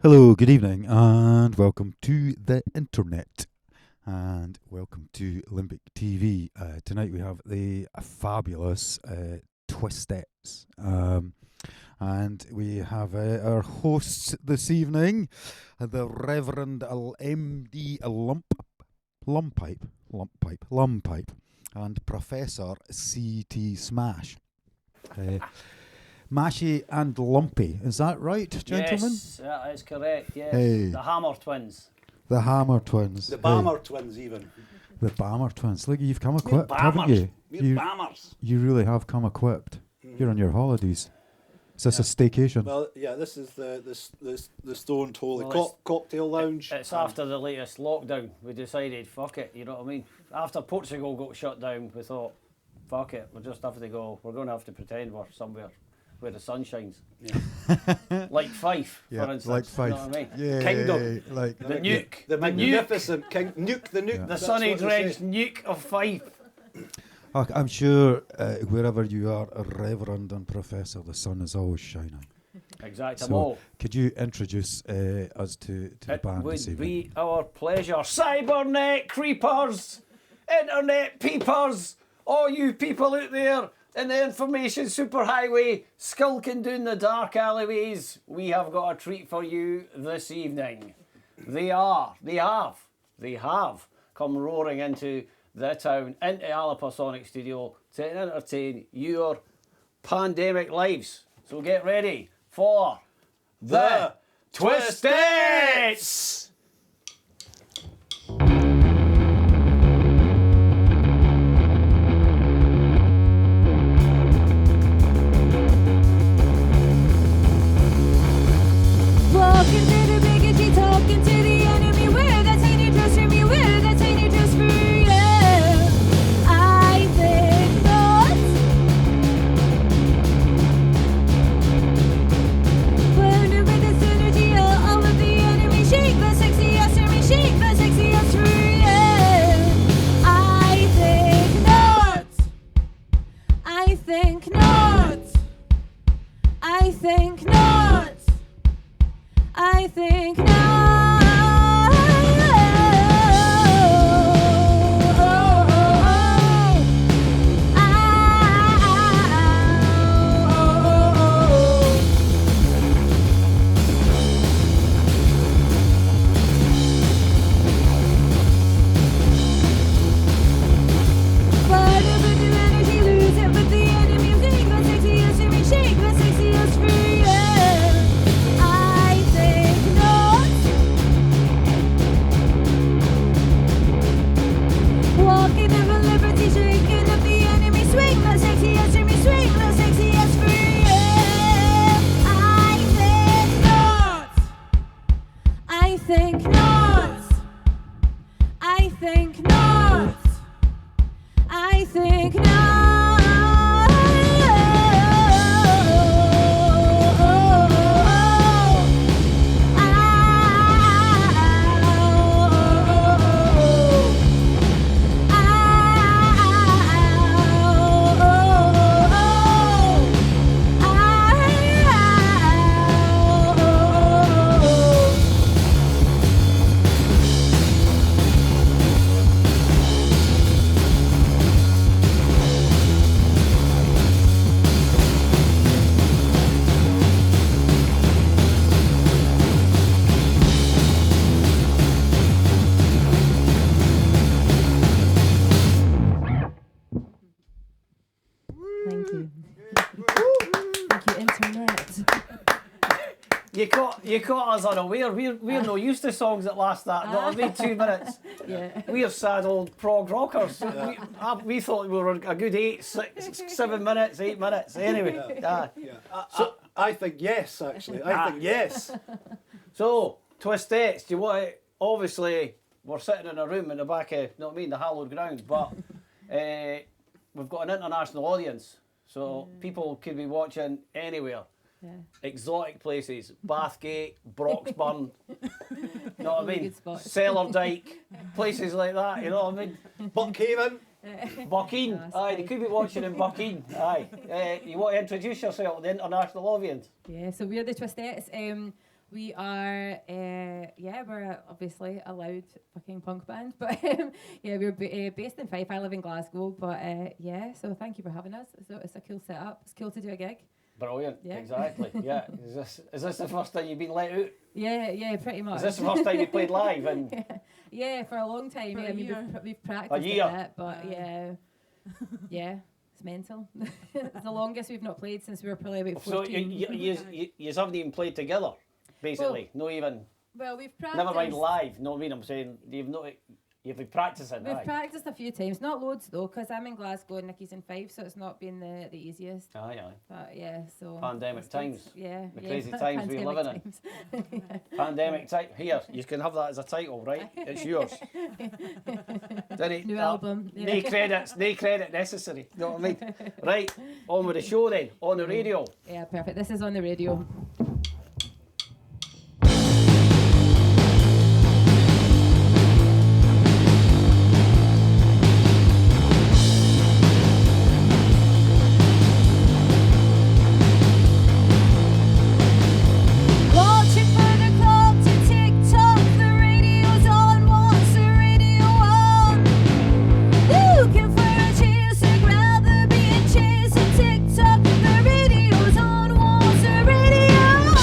Hello, good evening, and welcome to the internet, and welcome to LimbicTV. Tonight we have the fabulous Twistettes, and we have our hosts this evening, the Reverend MD Lumpipe, and Professor CT Smash. Mashy and Lumpy, is that right, gentlemen? Yes, that is correct, yes. Hey. The Hammer Twins. The Hammer Twins. The Bammer Twins, even. The Bammer Twins. Look, you've come equipped, haven't you? We're Bammers. You really have come equipped. You're on your holidays. Is this a staycation? Well, yeah, this is the Stone Holy Well, Cocktail Lounge. It's after the latest lockdown. We decided, fuck it, you know what I mean? After Portugal got shut down, we thought, fuck it, we'll just have to go. We're going to have to pretend we're somewhere where the sun shines. Yeah. Like Fife, for instance. Like Fife. You know what I mean? Yeah, Kingdom. like The nuke. The magnificent King Nuke, the Nuke. The that's sunny what they drenched say. nuke of Fife. I'm sure wherever you are, Reverend and Professor, the sun is always shining. Exactly. So, could you introduce us to the It band would this evening? be our pleasure. Cybernet creepers, internet peepers, all you people out there in the information superhighway, skulking down the dark alleyways, we have got a treat for you this evening. They have come roaring into the town, into Alapasonic Studio to entertain your pandemic lives. So get ready for the Twistettes! Walking through the bigotry, talking to the enemy. Where that tiny dress from you? Where that tiny dress for you? I think not. Burning with this energy, all of the enemy. Shake the sexy ass for me. Shake the sexy ass for you. I think not. I think not. I think not. I think You caught us unaware. We're no used to songs that last that. No, I mean 2 minutes. yeah. We're sad old prog rockers. We thought we were a good 8, 6, 7 minutes, 8 minutes. Anyway, Yeah. I think yes, actually. I think yes. So, Twistettes, do you want to, obviously, we're sitting in a room in the back of, you know what I mean, the hallowed ground, but we've got an international audience. So people could be watching anywhere. Yeah. Exotic places, Bathgate, Broxburn, you know what I mean? Good spots. Cellardyke, places like that, you know what I mean? Buckhaven. Buckeen, aye, they could be watching in Buckeen, aye. You want to introduce yourself to the international audience? Yeah, so we're the Twistettes. We are, we're obviously a loud fucking punk band, but we're based in Fife. I live in Glasgow, but so thank you for having us. So it's a cool setup. It's cool to do a gig. Brilliant. Yeah. Exactly. Yeah. Is this the first time you've been let out? Yeah, pretty much. Is this the first time you played live? And yeah, for a long time. For Yeah, a I mean, year. we've practiced year. a bit, but yeah, it's mental. It's the longest we've not played since we were probably about 14. So you haven't even played together, basically. No, even. Well, we've practiced. Never mind live. No, I mean, I'm saying you've been practicing. We've aye. practiced a few times, not loads though, because I'm in Glasgow and Nicky's in Fife, so it's not been the easiest. Aye. But yeah, so Pandemic it's good. times. Yeah, The crazy times we live in. Pandemic time. Here, you can have that as a title, right? It's yours. New album. No credits, no credit necessary. You know what I mean? Right, on with the show then, on the radio. Yeah, perfect. This is on the radio. Watching for the clock to tick tock, the radio's on, what's the radio on? Looking for a chance to grab the beat, chasing tick tock, the radio's on, what's the radio on?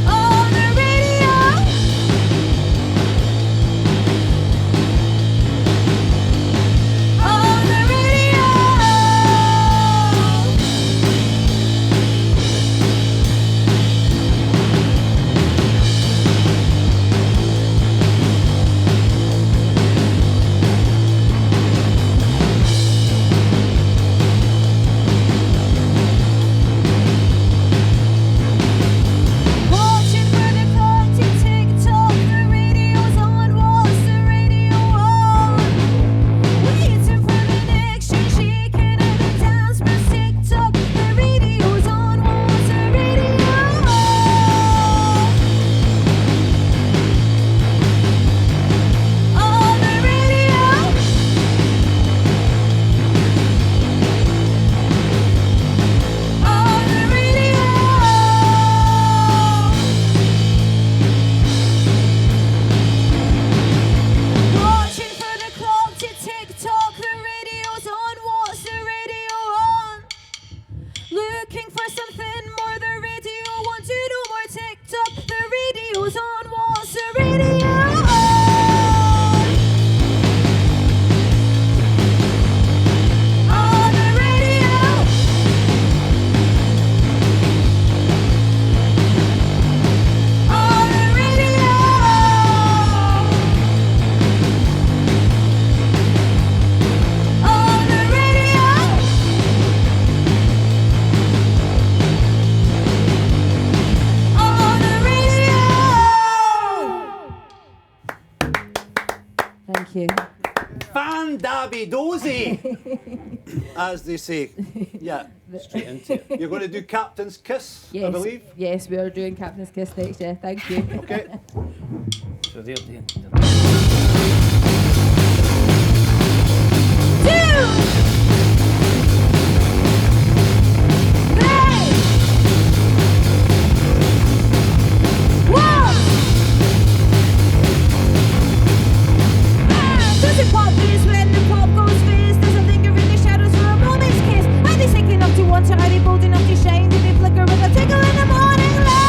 On the radio. On the radio. Watching for the clock to tick tock, the radio's on, what's the radio on? Waiting for the next tune, shaking at the dance, but tick tock, the radio's on, what's the radio on? On the radio. On the radio. Watching for the clock to tick tock, the radio's on, what's the radio on? Looking for something more, the radio wants to do more tick tock, the radio's on, what's the radio on? On the radio. On the radio. On the radio. On the radio. Thank you. Fan dabby dozy, as they say. Yeah. Straight into it. You're going to do Captain's Kiss, I Yes, believe. yes, we are doing Captain's Kiss next. Yeah, thank you. Okay. So they're doing. Does it pop fizz when the pop goes fizz? Does it linger in the shadows for a moment's kiss? Are they sick enough to want to? Are they bold enough to shine? Do they flicker with a tickle in the morning light?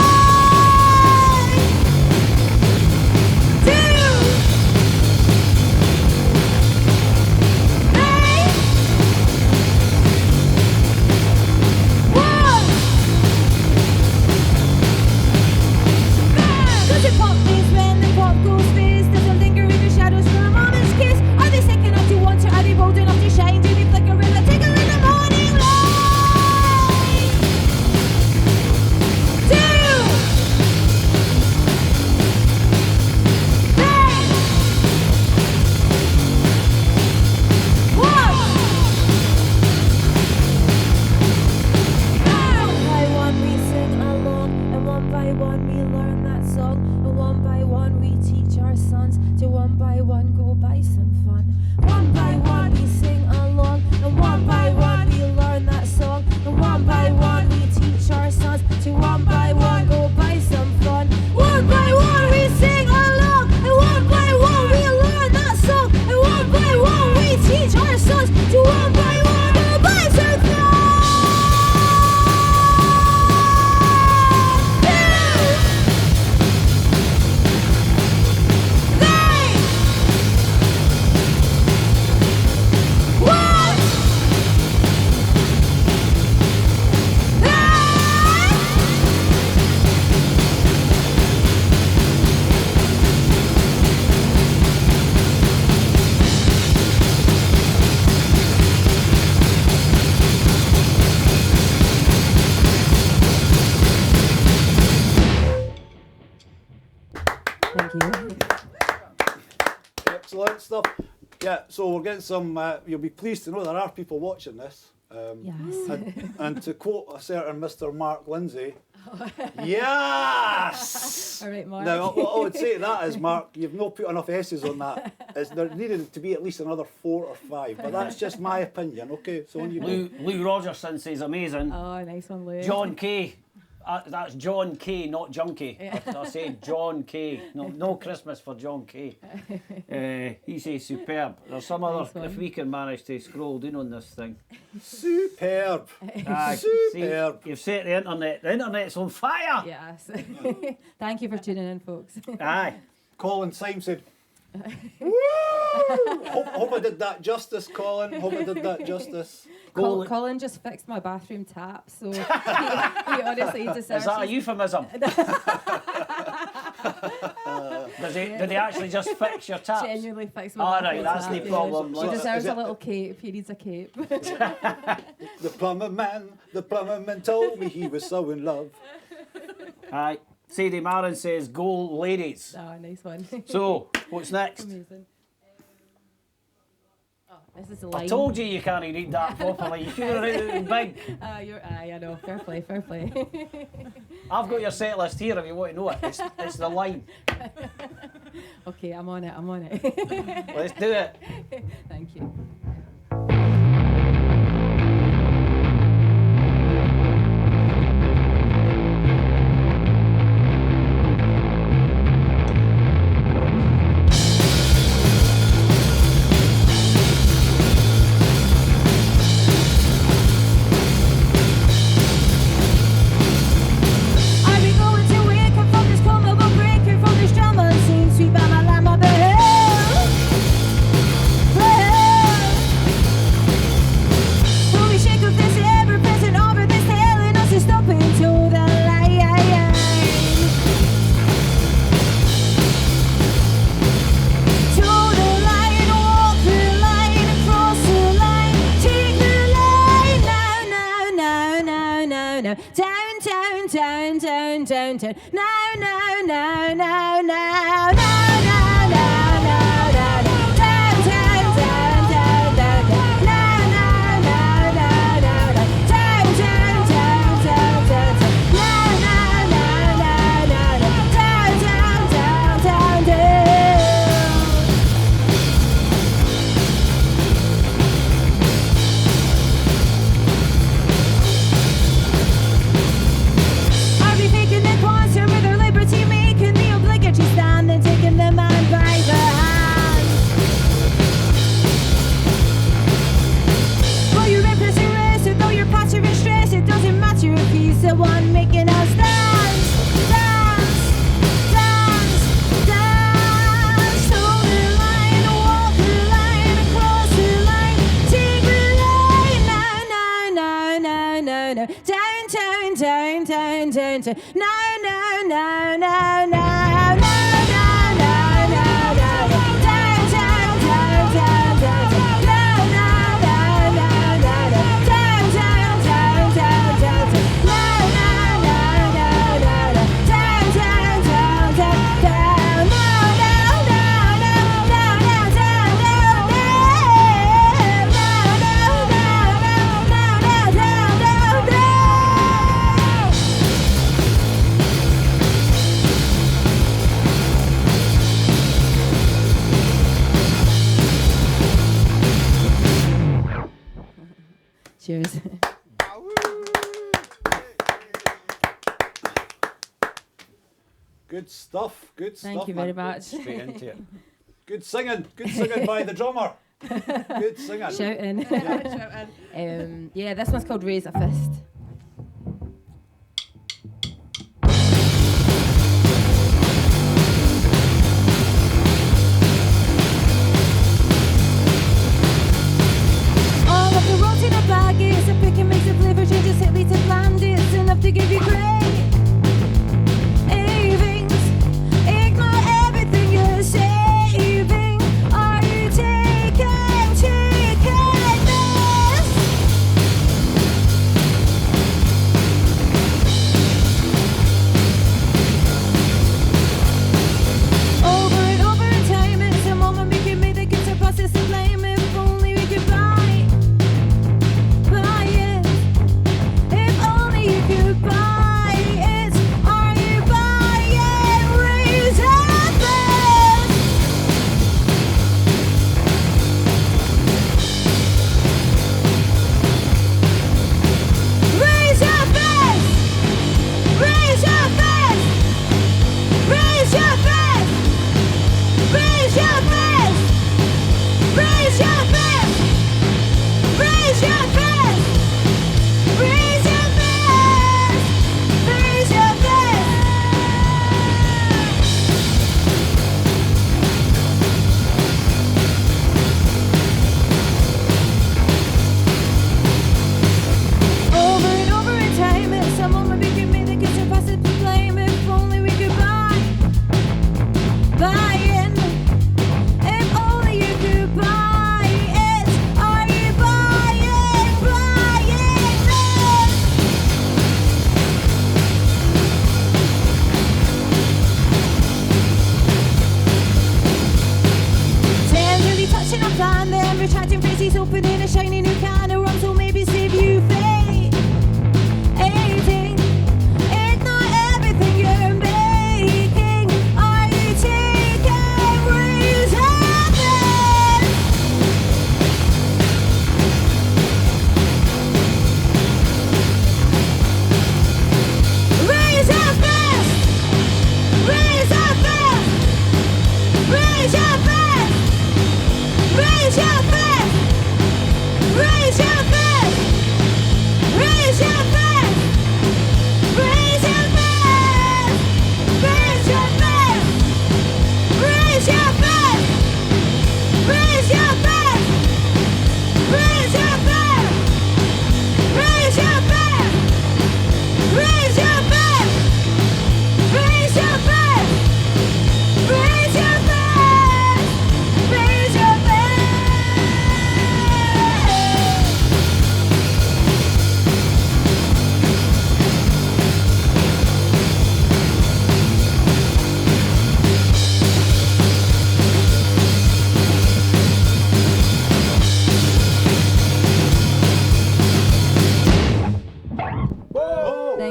Does it pop fizz when the pop goes fizz? Does it linger in the shadows for a moment's kiss? Are they sick enough to want to? Are they bold enough to shine? Do they flicker with a tickle in the morning light? One by one we sing along, and one by one we learn that song, and one by one we teach our sons to one by one go buy some fun. One by one we sing along, and one by one we learn that song, and one you. Excellent stuff. Yeah, so we're getting some, you'll be pleased to know there are people watching this. Yes. And to quote a certain Mr. Mark Lindsay, yes! All right, Mark. Now, what I would say to that is, Mark, you've not put enough S's on that. There needed to be at least another 4 or 5, but that's just my opinion, okay? So on you go. Lou Rogerson says amazing. Oh, nice one, Lou. John K. That's John K, not Junkie. I say John K. No Christmas for John K. He says superb. There's some other, Nice one. if we can manage to scroll down on this thing. Superb. Aye, Superb. see, you've set the internet. The internet's on fire. Yes. Thank you for tuning in, folks. Aye. Colin Syme said, woo! Hope I did that justice, Colin. Hope I did that justice. Colin just fixed my bathroom tap, so he honestly deserves. Is that a euphemism? Did he actually just fix your taps? Genuinely fixed my All bathroom right, that's tap, the yeah. problem. He Let's- deserves is a it- little cape. He needs a cape. The plumber man told me he was so in love. Aye. Sadie Marin says, "Go ladies." Oh, nice one. So, what's next? Amazing. Oh, this is the I line. told you can't read that properly. You should have read it in big. I know. Fair play, fair play. I've got your set list here if you want to know it. It's the line. Okay, I'm on it. Let's do it. Thank you. I've been going to wake up from this coma, but breaking from this drama scene. Sweet by my lamb, my bell. Will we shake off this ever-present over this telling us to stop until the line. To the line, walk the line, across the line, take the line. No. Down. No. Are we making the concert with our liberty, making the obligatory stand and taking the man by the hand? Though your empress arrested, though your pastor is stressed, it doesn't matter if he's the one making us dance. Hold the line, walk the line, across the line, take the line. No. Down. Cheers. Good stuff. Thank you very man. much. Straight into it. Good singing by the drummer. Good singing. Shouting. Yeah, this one's called Raise a Fist. All of the rolls in a bag is a pick and mix of flavor changes, it leads to bland, it's enough to give you cravings. Ignore everything you're saving. Are you taking this?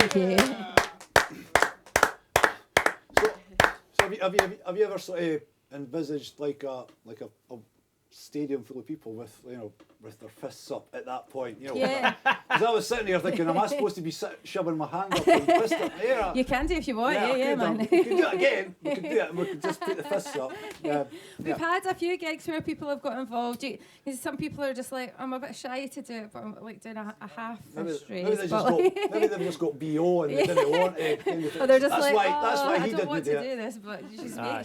Thank you. So have you ever sort of envisaged like a stadium full of people with with their fists up at that point? Yeah. Because I was sitting here thinking, am I supposed to be shoving my hand up and fist up in the air? You can do if you want. Yeah, man. We could do it again. We could do it. And we could just put the fists up. We've had a few gigs where people have got involved. Because some people are just like, I'm a bit shy to do it, but I'm like doing a half fist raise. Maybe they've just got BO and they didn't want it. Or they're just that's like, why I he don't didn't want do to it. do this, but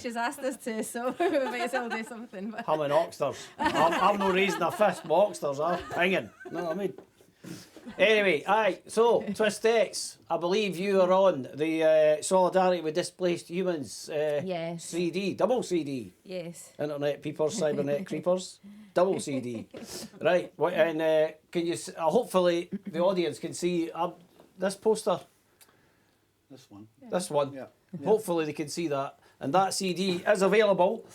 she's asked us to, so we might as well do something. But I'm an Oxters. I'm not raising a fist. My Oxters are pinging. Know what I mean? Anyway, aye, so Twistettes, I believe you are on the Solidarity with Displaced Humans yes. CD, double CD. Yes. Internet peepers, cybernet creepers, double CD. Right, and can you, hopefully the audience can see this poster, This one. this one. Yeah. Hopefully they can see that. And that CD is available.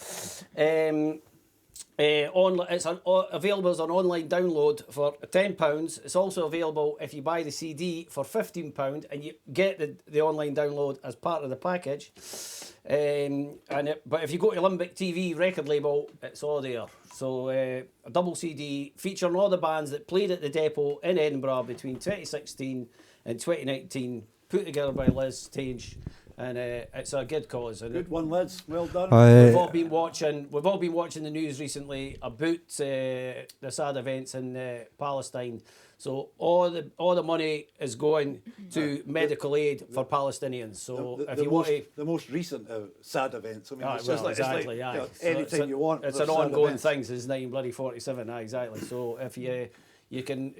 It's available as an online download for £10. It's also available if you buy the CD for £15, and you get the online download as part of the package. But if you go to LimbicTV record label, it's all there. So a double CD featuring all the bands that played at the depot in Edinburgh between 2016 and 2019, put together by Liz Tage. And it's a good cause. And Good one, Liz. Well done. we've all been watching the news recently about the sad events in Palestine. So all the money is going to medical aid for Palestinians. So if you want to, the most recent sad events. I mean, it's well, just like, exactly, it's like, aye. So anything you want. It's for an sad ongoing events. thing since 1947. Exactly. So if you can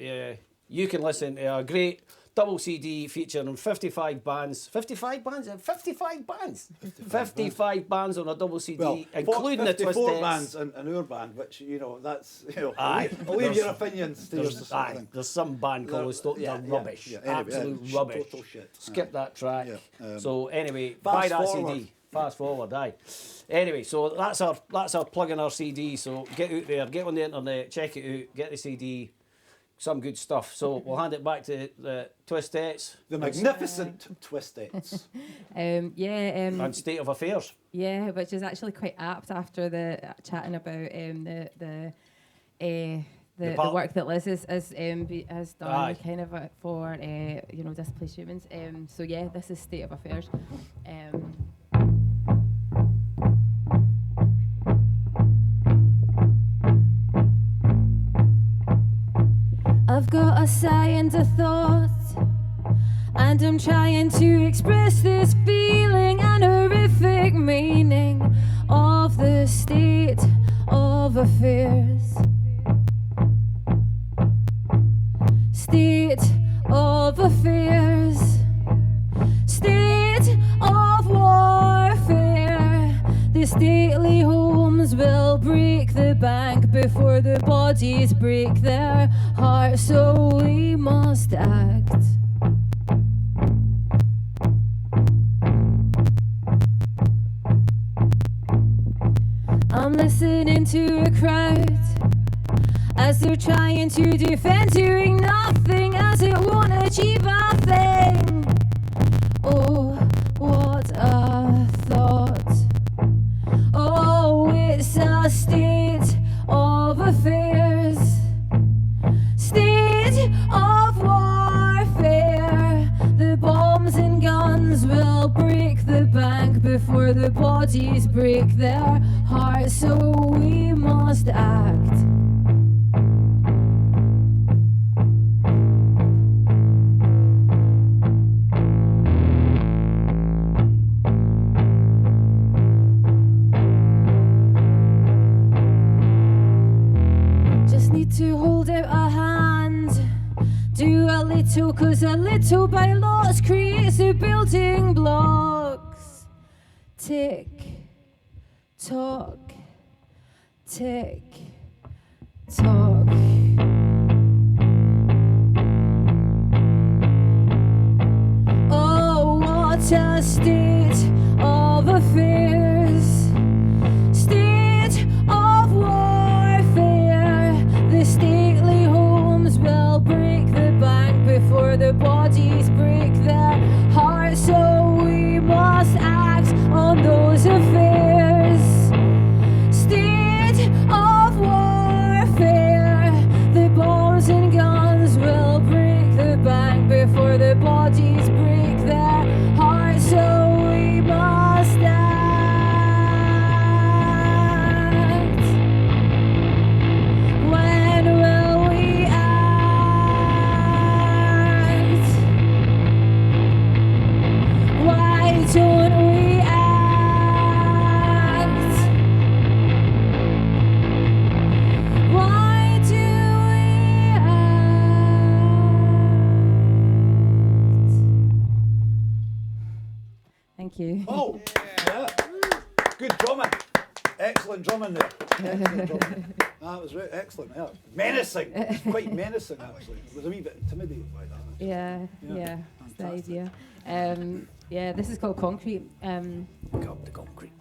listen to a great double CD featuring 55 bands. 55 bands? 55 bands! 55 bands on a double CD, Well, including the 54 Twistettes. bands and our band, which, that's, Aye. I'll leave your opinions to yours or Aye, something. there's some band called the Stotons are rubbish. Anyway, Absolute shit, rubbish. Total shit. Skip that track. Yeah, So anyway, buy that forward. CD. Fast forward, aye. Anyway, so that's our plug in our CD. So get out there, get on the internet, check it out, get the CD. Some good stuff. So we'll hand it back to the Twistettes. The magnificent Twistettes. And State of Affairs. Yeah, which is actually quite apt after the chatting about the work that Liz has done Aye. kind of for displaced humans. So yeah, this is State of Affairs. I've got a sigh and a thought, and I'm trying to express this feeling and horrific meaning of the state of affairs. State of affairs. State of warfare. The stately homes will break the bank before the bodies break their hearts, so we must act. I'm listening to a crowd as they're trying to defend doing nothing, as it won't achieve a thing. Oh, what a thought. Oh, it's a state of affairs. State of warfare. The bombs and guns will break the bank before the bodies break their hearts, so we must act. To hold out a hand, do a little, 'cause a little by lots creates the building blocks. Tick, tock, tick, tock. Oh, what a state of affairs. State of warfare. The stately homes will break the bank before the bodies break their Thank you. Oh, yeah. Good drumming. Excellent drumming there. Excellent drumming. That was really excellent. Yeah. Menacing. It's quite menacing, actually. It was a wee bit intimidating by that. Actually. Yeah. It's the idea. Yeah, this is called Concrete. Up the concrete.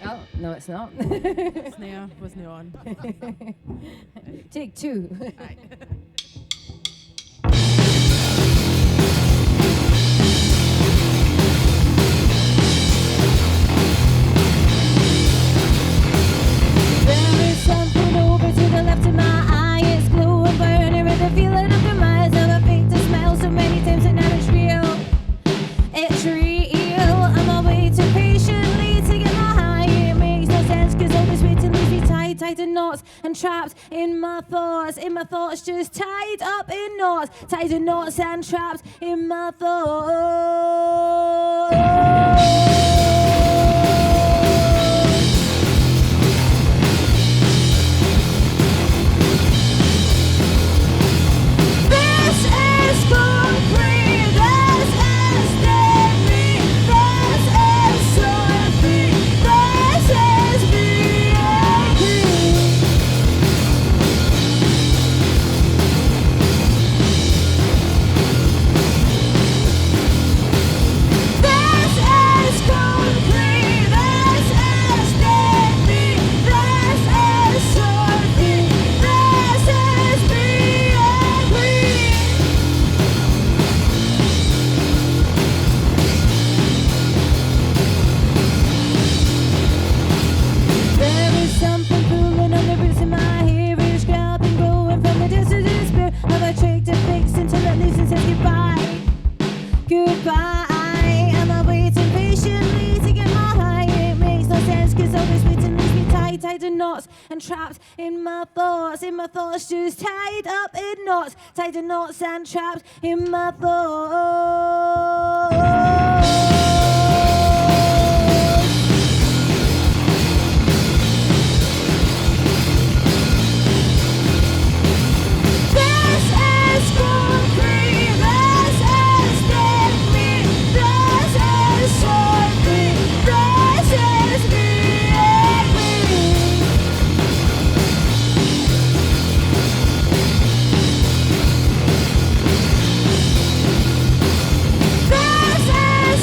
Oh, no, it's not. Snare was new on. Take two. Aye. There is something over to the left of my eye. It's glowing, burning with the feeling of demise. I've faked a smile so many times and now it's real. It's real. I'm waiting patiently to get my high. It makes no sense cause all this waiting leaves me tied in knots and trapped in my thoughts. In my thoughts, just tied up in knots. Tied in knots and trapped in my thoughts. This is concrete, this is deadly, this is surfing, this is VIP. This is concrete, this is deadly, this is surfing, this is VIP. There is something pulling on the roots in my hair. It's grabbing, going from the depths of despair. Have I tricked and fixed until it leaves and says goodbye? Goodbye. Am I waiting patiently to get my high? It makes no sense cause all this waiting leaves me tied in knots and trapped in my thoughts. In my thoughts, just tied up in knots. Tied in knots and trapped in my thoughts. This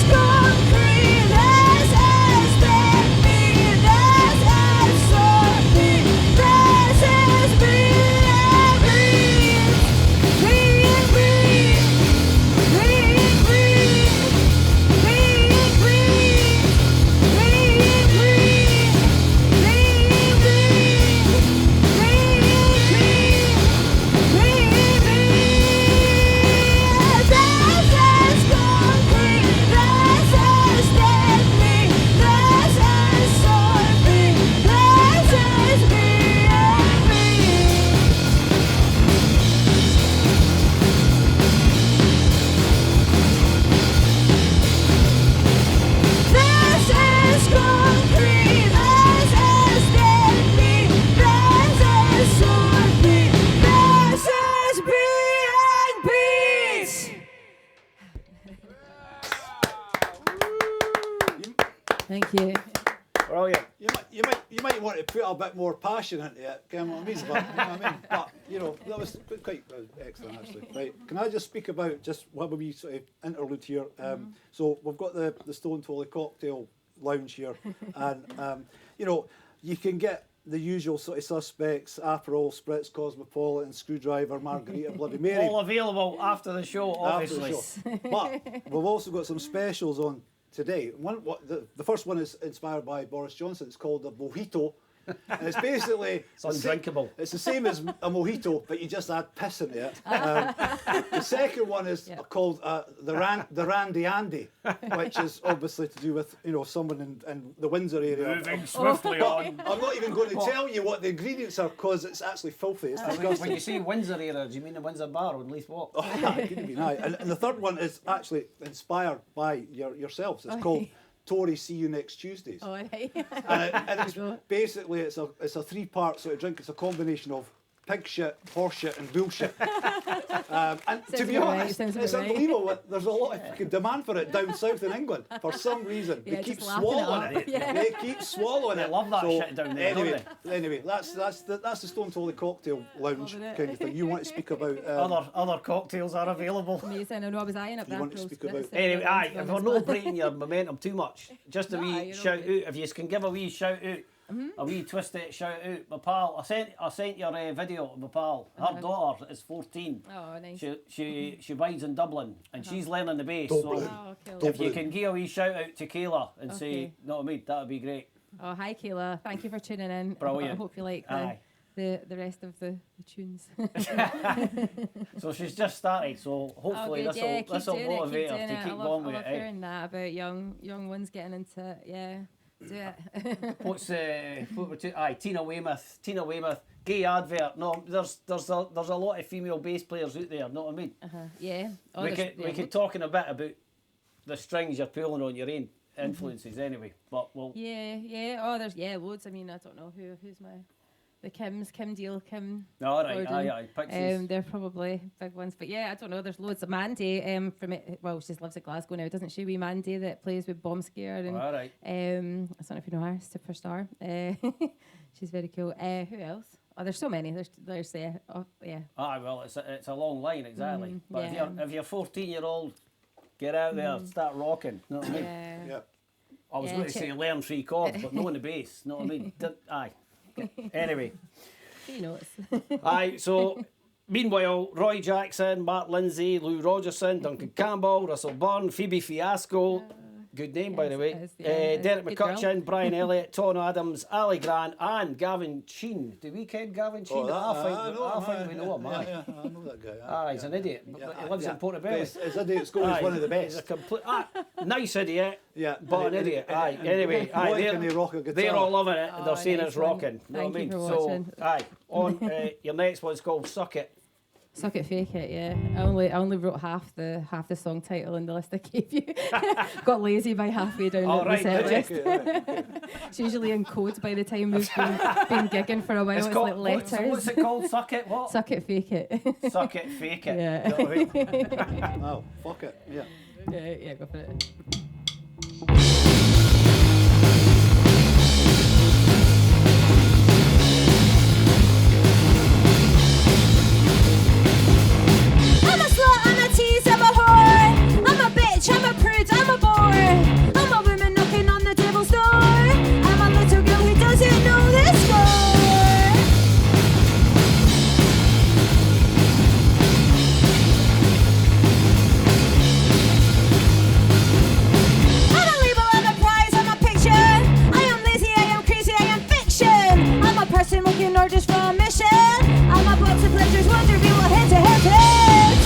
is concrete, this is deadly, this is surfing, this is VIP. This is concrete, this is deadly, this is surfing, this is VIP. This is concrete, this is deadly, this is surfing, this is being beat. Thank you. Brilliant. You might want to put a bit more passion into it, you know what I mean? But, you know what I mean? But, you know, that was quite excellent, actually. Right, can I just speak about, just what we sort of interlude here? So we've got the Stone Tolly Cocktail Lounge here, and, you know, you can get the usual sort of suspects: Aperol, Spritz, Cosmopolitan, Screwdriver, Margarita, Bloody Mary. All available after the show, After obviously. the show. But we've also got some specials on today. The first one is inspired by Boris Johnson. It's called a mojito. And it's basically It's undrinkable. It's the same as a mojito, but you just add piss into it. The second one is called the Randy Andy, which is obviously to do with, you know, someone in the Windsor area. Moving swiftly on. I'm not even going to tell you what the ingredients are because it's actually filthy. It's disgusting. When you say Windsor area, do you mean the Windsor Bar on Leith Walk? Oh, it could have been, aye. And the third one is actually inspired by yourselves. It's called Tory See You Next Tuesdays. Oh, right. And it's basically it's a 3-part sort of drink. It's a combination of pig shit, horse shit, and bullshit. And to Sounds be about right, honest, sounds it's about right. unbelievable. There's a lot of fucking demand for it down south in England. For some reason, Yeah, they keep just lapping it swallowing up. it. Yeah. They keep swallowing They it. love that shit down there, don't Anyway, that's the Stone Tolly Cocktail Lounge Loving it. kind of thing. You want to speak about? Other cocktails are available. Amazing. I know I was eyeing up You that. want to speak about- Anyway, aye, if we're not breaking your momentum too much, just a No, wee you're shout out. okay. If you can give a wee shout out, a wee Twisted shout out. My pal, I sent your video of my pal. Her daughter is 14. Oh, nice. She bides in Dublin and she's learning the bass. Dublin. So Oh, cool. if you can give a wee shout out to Kayla and say, Okay. know what I mean, that would be great. Oh, hi, Kayla. Thank you for tuning in. Brilliant. I hope you like Aye. the rest of the tunes. So she's just started. So hopefully good, yeah, keep this'll doing it, motivate her keep to doing it. keep I going with love it. eh? hearing that about young ones getting into it. Yeah, do it. What's what were Tina Weymouth, gay advert. No, there's a lot of female bass players out there. Know what I mean? Yeah. Oh, we there's- could we could talk in a bit about the strings you're pulling on your own influences anyway. But well, Yeah. Oh, there's loads. I mean, I don't know who's the Kim Deal, Kim. all right, Gordon. aye, Pixies. They're probably big ones, but yeah, I don't know. There's loads. Mandy, from it. Well, she lives at Glasgow now, doesn't she? Wee Mandy that plays with Bomb Scare and all right. I don't know if you know her, Superstar. She's very cool. Who else? Oh, there's so many. There's yeah. Ah, well, it's a long line exactly. But yeah. if you're 14-year-old, get out there, start rocking. Know what I mean? Yeah. I was Yeah, going to say learn 3 chords, but no on the bass. Know what I mean? Aye. Anyway. He knows. Aye, so meanwhile, Roy Jackson, Matt Lindsay, Lou Rogerson, Duncan Campbell, Russell Byrne, Phoebe Fiasco, good name by the way, Yes, it is, yeah. Derek Good McCutcheon, Brian Elliott, Ton Adams, Ali Grant, and Gavin Sheen. Do we ken Gavin Sheen? I think we know him, aye. Yeah, I know that guy. Aye, he's an idiot. But he lives in Portobello. His idiot school is Aye, one of the he's a best. complete, nice idiot, Yeah, but an idiot. Aye, anyway, boy, aye, can he rock a guitar. they're all loving it. Oh, They're saying nice it's one. rocking. Know what I Thank you mean? for So, watching. aye, on your next one's called Suck It. Suck it, fake it. Yeah, I only wrote half the song title in the list I gave you. Got lazy by halfway down All the right, set okay, list. It's usually in code by the time we've been gigging for a while. It's called, like letters. what's it called? Suck it, what? Suck it, fake it. Suck it, fake it. Yeah. Know what I mean? Oh, fuck it. Yeah. Yeah, go for it. I'm a slut, I'm a tease, I'm a whore. I'm a bitch, I'm a prude, I'm a bore. I'm a woman knocking on the devil's door. I'm a little girl who doesn't know the score. I'm a label, I'm a prize, I'm a picture. I am lazy, I am crazy, I am fiction. I'm a person looking orders for a mission. I'm a box of pleasures, wonder we will head to heaven.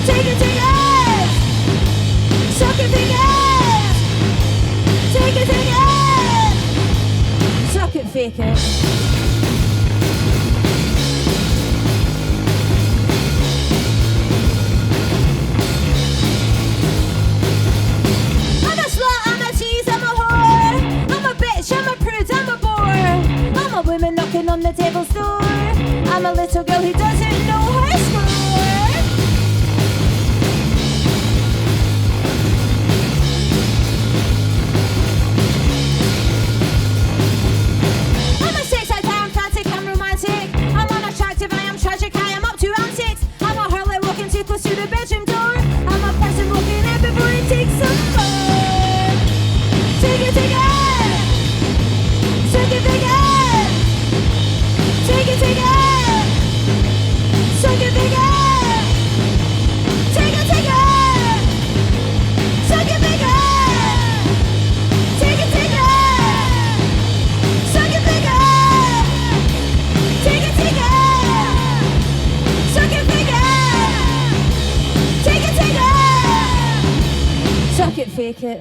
Take it, suck it, fake it. Take it, suck it, fake it. I'm a slut, I'm a tease, I'm a whore. I'm a bitch, I'm a prude, I'm a bore. I'm a woman knocking on the devil's door. I'm a little girl who doesn't know her score. I'm a sex-eyed, I am frantic, I'm romantic. I'm unattractive, I am tragic, I am up to antics. I'm a harlot walking too close to the bedroom door. I'm a person walking in before it takes some fun. Take it, suck it, fake it. Take it, suck it, fake it. Take it, suck it, fake it. Take it, suck it, fake it. Take it, suck it, fake it. Take it, Suck it, fake it.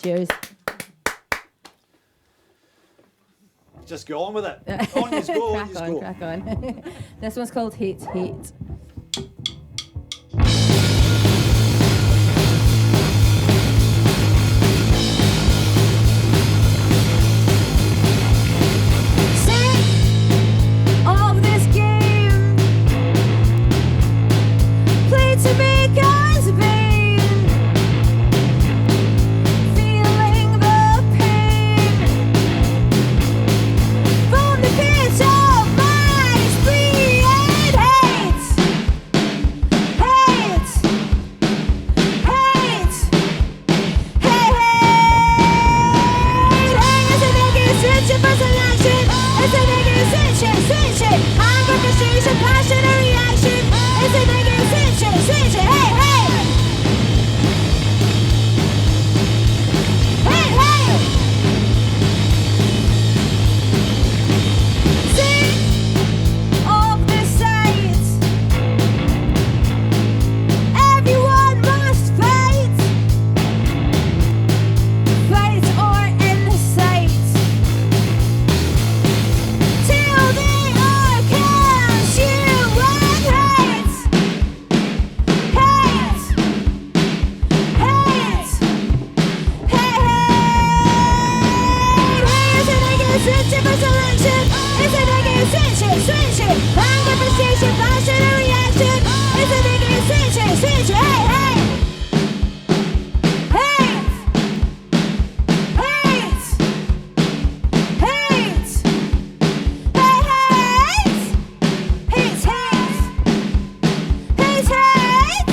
Cheers. Just go on with it. On you go, on you go. Crack on. This one's called Hate. It's a negative switch it. Anger, frustration, passion, and reaction. It's a negative switch it. Hey, hey. Hey, hey. Sick of the sights. Everyone must fight. Fight or end the sight. Till they are consumed with hate. Hate. Hate. Hate. It's a negative switch it for selection. It's a negative switch it. Anger, frustration, passion, and reaction. It's a negative switch it. Hey, hey. Hate. Hate. Hate. Hate. Hate. Hate. Hate.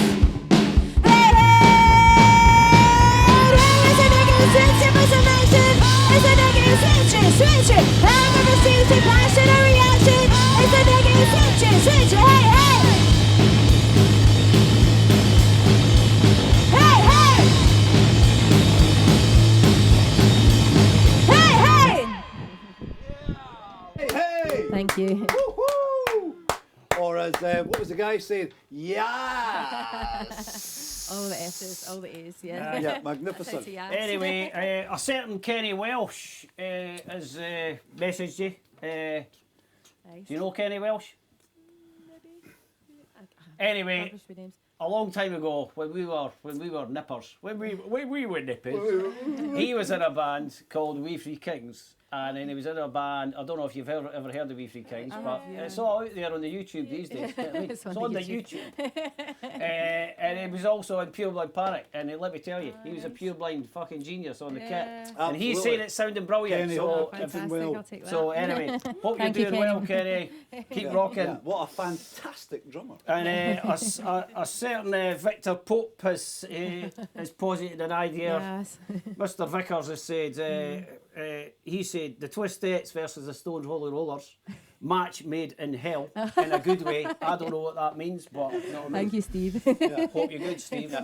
Hate. It's a negative switch it for selection. It's a negative switch it. Anger, frustration, passion, and reaction. It's a negative switch it. Hey, hey. Hey, hey. Hey, hey. Hey, hey! Thank you. Woohoo! Or as what was the guy saying? Yes. All the S's, all the A's, yeah. Yeah, magnificent. Anyway, a certain Kenny Welsh has messaged you. Do you know Kenny Welsh? Anyway, a long time ago, when we were nippers, when we were nippers, he was in a band called We Free Kings, and then he was in a band. I don't know if you've ever heard of We Free Kings, but it's all out there on the YouTube these days. It's on the YouTube. And he was also in Pure Blind Panic, and let me tell you, he was a pure blind fucking genius on the kit, and he's saying it's sounding brilliant. Kenny, So, Fantastic, well. I'll take that. so anyway, hope you're Thank you, doing well, Kenny. Keep rocking. Yeah, what a fantastic drummer. And a certain Victor Pope has posited an idea. Yes. Mr. Vickers has said, he said, the Twistettes versus the Stone Holy Rollers, match made in hell, in a good way. I don't know what that means, but you know what I mean. Thank you, Steve. Yeah. Hope you're good, Steve.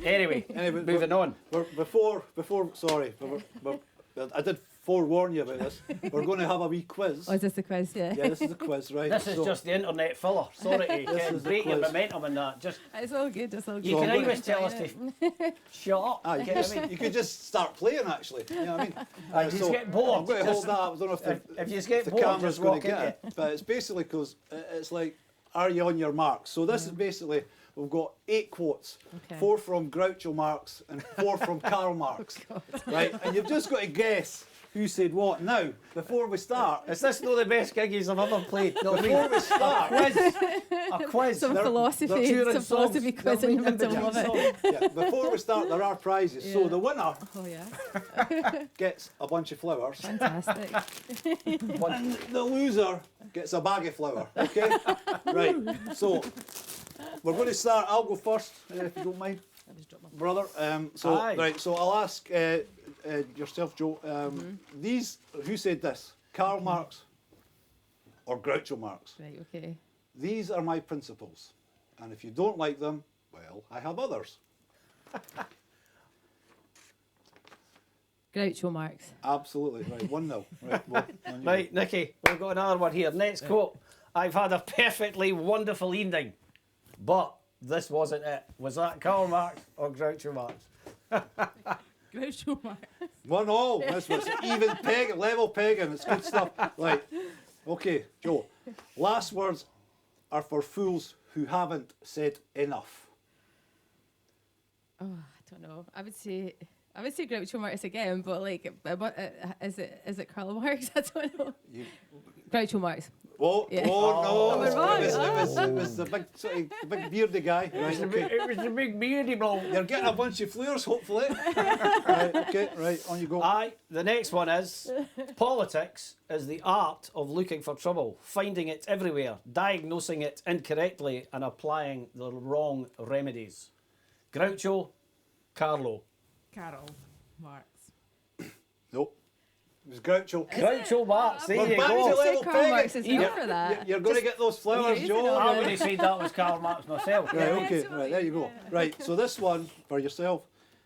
Anyway, moving on. Sorry, I did forewarn you about this. We're going to have a wee quiz. Oh, is this the quiz? Yeah. Yeah, this is the quiz, right? This is just the internet filler. Sorry to is the break your quiz. momentum in that. Just It's all good, it's all good. you So can I'm gonna- always tell us to shut up. You, you get what I mean? you could just start playing, actually. You know what I mean? If you just get bored, I'm going to hold that up. I don't know if if you just get the bored, camera's just going walk to into get it. But it's basically because it's like, are you on your marks? So this is basically, we've got 8 quotes. Okay. 4 from Groucho Marx and 4 from Karl Marx. Right? And you've just got to guess who said what. Now, before we start, Is this not the best giggies I've ever played? No, before we start, a quiz. Some They're- philosophy, touring some philosophy songs. quiz in the They're middle reading of it. songs. yeah, before we start, there are prizes. So Yeah. the winner Oh yeah, gets a bunch of flowers. fantastic. And the loser gets a bag of flour, okay? Right, so we're going to start. I'll go first, if you don't mind, brother. Aye. Right, so I'll ask yourself, Joe. These, who said this? Karl Marx or Groucho Marx? Right, okay. These are my principles, and if you don't like them, well, I have others. Groucho Marx. Absolutely, right, 1-0. Right, well, on you go. Right, Nicky, we've got another one here. Next quote. I've had a perfectly wonderful evening, but this wasn't it. Was that Karl Marx or Groucho Marx? Groucho Marx. 1-0. This was even peg, level pegging. It's good stuff. Right. Okay, Joe. Last words are for fools who haven't said enough. Oh, I don't know. I would say Groucho Marx again, but like, is it Karl Marx? I don't know. Groucho Marx. Oh, Yeah. oh no! Oh, we're wrong. It was the big, the big beardy guy. Right, okay. It was the big beardy blow. You're getting a bunch of flowers, hopefully. Right, okay, right, on you go. Aye, the next one is politics is the art of looking for trouble, finding it everywhere, diagnosing it incorrectly, and applying the wrong remedies. Groucho, Carlo. Karl Marx. Nope. It was Groucho. Groucho Marx, there We're you back to go. little Karl Peggy. Marx is You're- known for that. You're going to get those flowers, Yeah, Joe. I would have said that was Karl Marx myself. Right, okay, right, there you go. Right, so this one for yourself.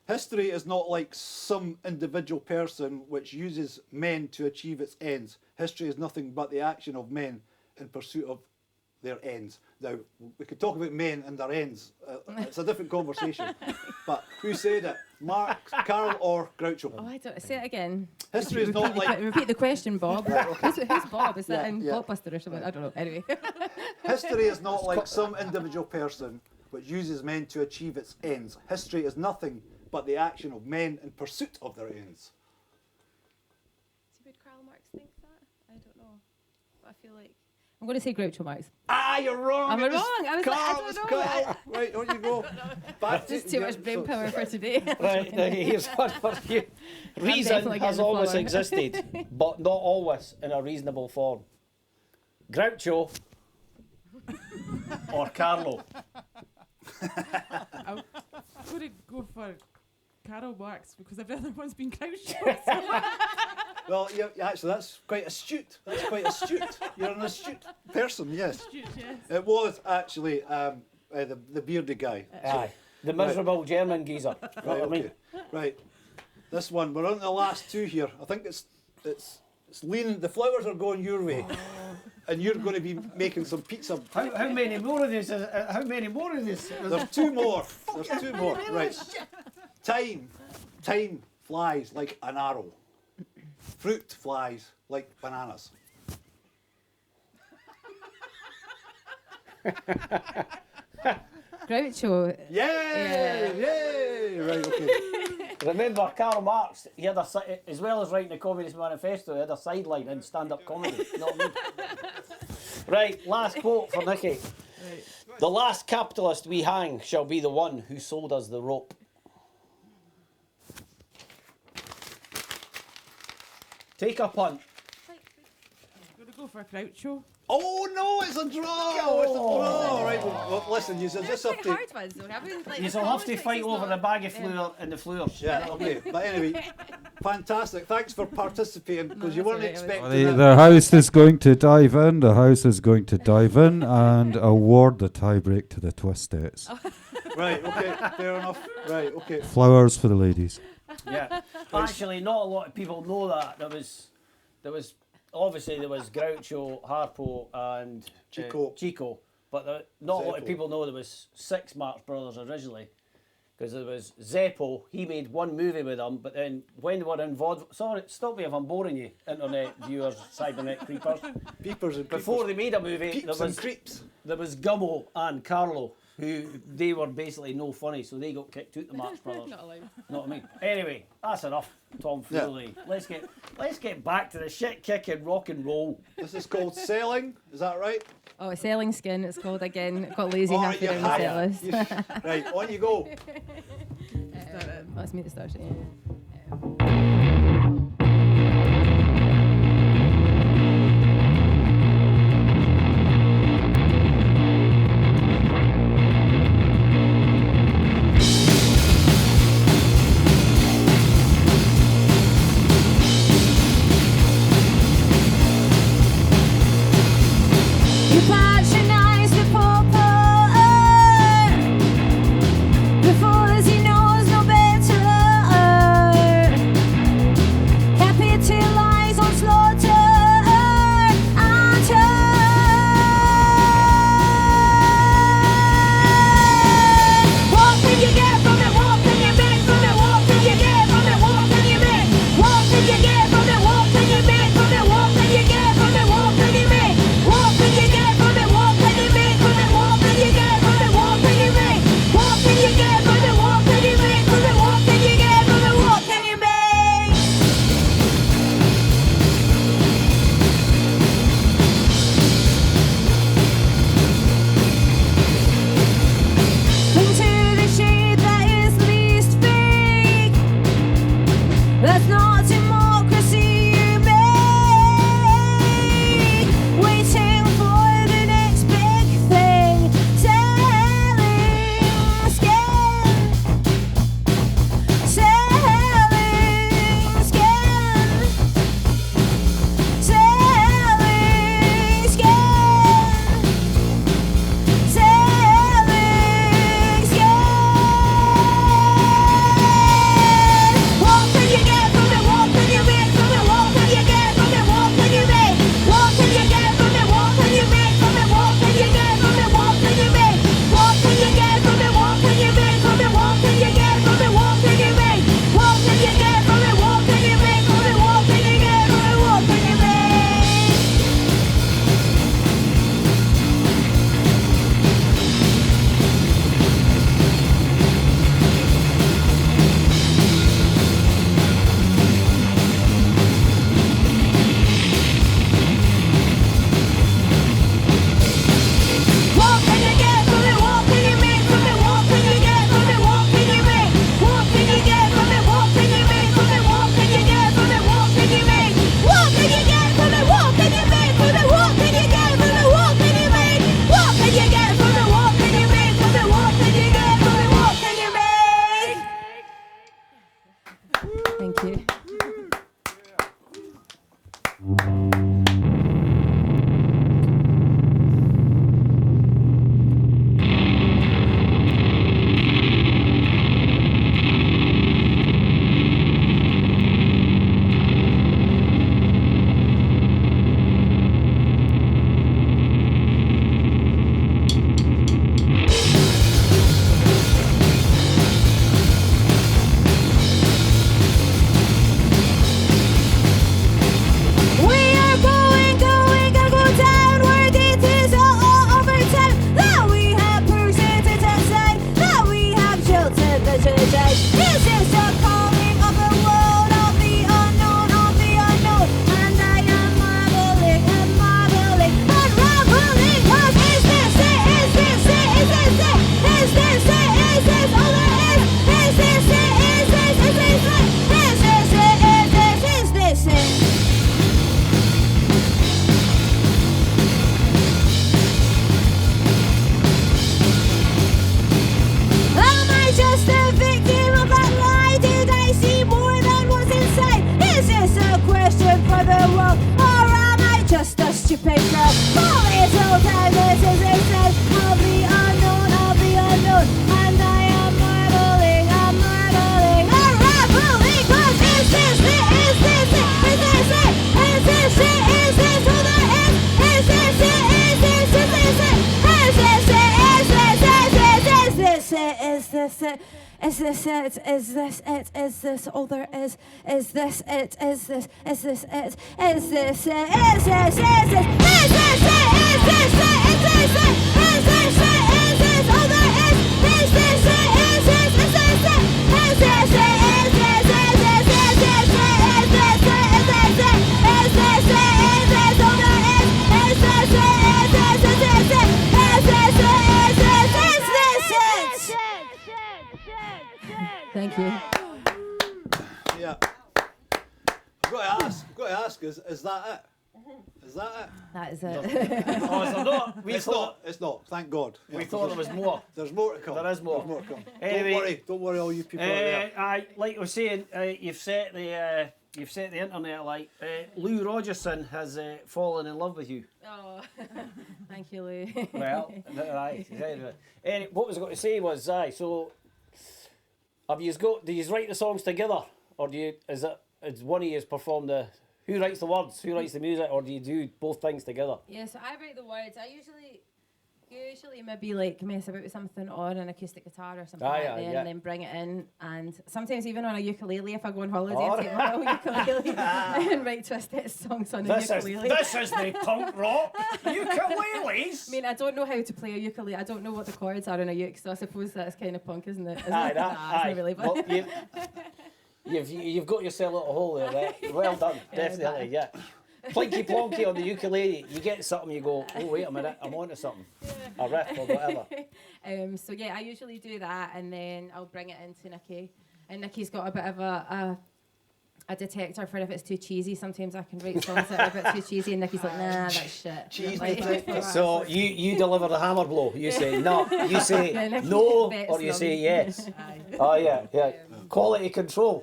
History is not like some individual person which uses men to achieve its ends. History is nothing but the action of men in pursuit of their ends. Now, we could talk about men and their ends. It's a different conversation. But who said it? Marx, Karl, or Groucho? Oh, I don't. Say it again. History is not like... Repeat the question, Bob. Who's Bob? Is that Yeah, in yeah. Blockbuster or something? I don't know. Anyway. History is not like some individual person which uses men to achieve its ends. History is nothing but the action of men in pursuit of their ends. Would Karl Marx think that? I don't know. But I feel like I'm going to say Groucho Marx. Ah, you're wrong. Am I It was wrong? I was like, I Karl, don't it was know. Karl. Right, on you go. Back Just too much brain power for today. Right, now here's one for you. Reason definitely has getting the always flower. existed, but not always in a reasonable form. Groucho or Carlo? I'm going to go for Karl Marx because every other one's been Groucho. Well, actually, that's quite astute. That's quite astute. You're an astute person, yes. Yes. It was actually the bearded guy. Aye. The miserable German geezer. You know Right, what I mean? okay. Right. This one, we're on to the last two here. I think it's leaning, the flowers are going your way. And you're going to be making some pizza. How many more of this? How many more of this? There's two more. There's two more. Right. Time flies like an arrow. Fruit flies like bananas. Groucho. Yay! Yay! Right, okay. Remember, Karl Marx, he had as well as writing the Communist Manifesto, he had a sideline in stand-up comedy. You know what I mean? Right, last quote for Nicky. The last capitalist we hang shall be the one who sold us the rope. Take a punt. I'm going to go for Groucho. Oh no, it's a draw! It's a draw! Right, well, listen, you just have Quite to... hard ones, though. Haven't like. You'll have to fight over the bag of flour and the floors. Yeah, okay. But anyway, fantastic. Thanks for participating, because you that's weren't all right. expecting that. The house is going to dive in. The house is going to dive in and award the tiebreak to the Twistettes. Right, okay, fair enough. Right, okay. Flowers for the ladies. Yeah. Actually, not a lot of people know that. There was obviously there was Groucho, Harpo, and Chico. but not a lot of Zeppo. people know there was 6 Marx Brothers originally, because there was Zeppo. He made one movie with them, but then when they were involved, sorry, stop me if I'm boring you, internet viewers, cybernet creepers. Peepers and Before they made a movie, Peeps and creeps. there was Gummo and Carlo, who they were basically no funny, so they got kicked out the Marx Brothers. Not allowed. Know what I mean? Anyway, that's enough tomfoolery. Let's get back to the shit kicking rock and roll. This is called selling, is that right? Oh, Selling Skin, it's called again. Got lazy Oh, halfway down the yeah. set list. Right, on you go. Let's meet the start. You patronize the pauper because he knows no better. Capitalize on slaughter and what can you get from it? What can you make from it? What can you get from it? What can you make? What can you get from it? What can you make from it? What can you get from it? What can you make? What can you get from it? What it? Is this it? Is this it? Is this all there is? Is this it? Is this it? Is this it? Is this it? Is this it? Is this it? Is this it? Is this it? Is this it? Is this it? Is this all there is? Is this it? Is this? Is this it? Is this it? Is this? Is this? Is this it? Is this it? Is this it? Is this it? Is this all there is? Is this it? Is this? Is this it? Is this it? Is this? Is this it? Thank you. Yeah. I've got to ask, is that it? Is that it? That is it. Oh, is there not? It's not. Thank God. We Yeah, thought there was more. There's more to come. There is more. There's more to come. Anyway, Don't worry, all you people out there. Like I was saying, you've set the internet light. Lou Rogerson has fallen in love with you. Oh, thank you, Lou. Well, right. Anyway, what was I going to say was, so do you write the songs together, or is one of you perform the? Who writes the words? Who writes the music, or do you do both things together? Yeah, so I write the words. I usually maybe like mess about with something on an acoustic guitar or something and then bring it in. And sometimes even on a ukulele, if I go on holiday, I take my little ukulele and write Twistettes songs on the ukulele. This is the punk rock ukuleles. I mean, I don't know how to play a ukulele. I don't know what the chords are on a uke, so I suppose that's kind of punk, isn't it? It's not really, but Well, you've got yourself a little hole there, right? Well done, definitely, yeah. Plinky plonky on the ukulele, you get something, you go, oh wait a minute, I'm onto something, a riff or whatever. So yeah, I usually do that, and then I'll bring it into Nicky, and Nicky's got a bit of a detector for if it's too cheesy. Sometimes I can write songs that are a bit too cheesy, and Nicky's like, nah, that's shit. So you deliver the hammer blow. You say no, you say no, or you say yes. Oh yeah. Quality control.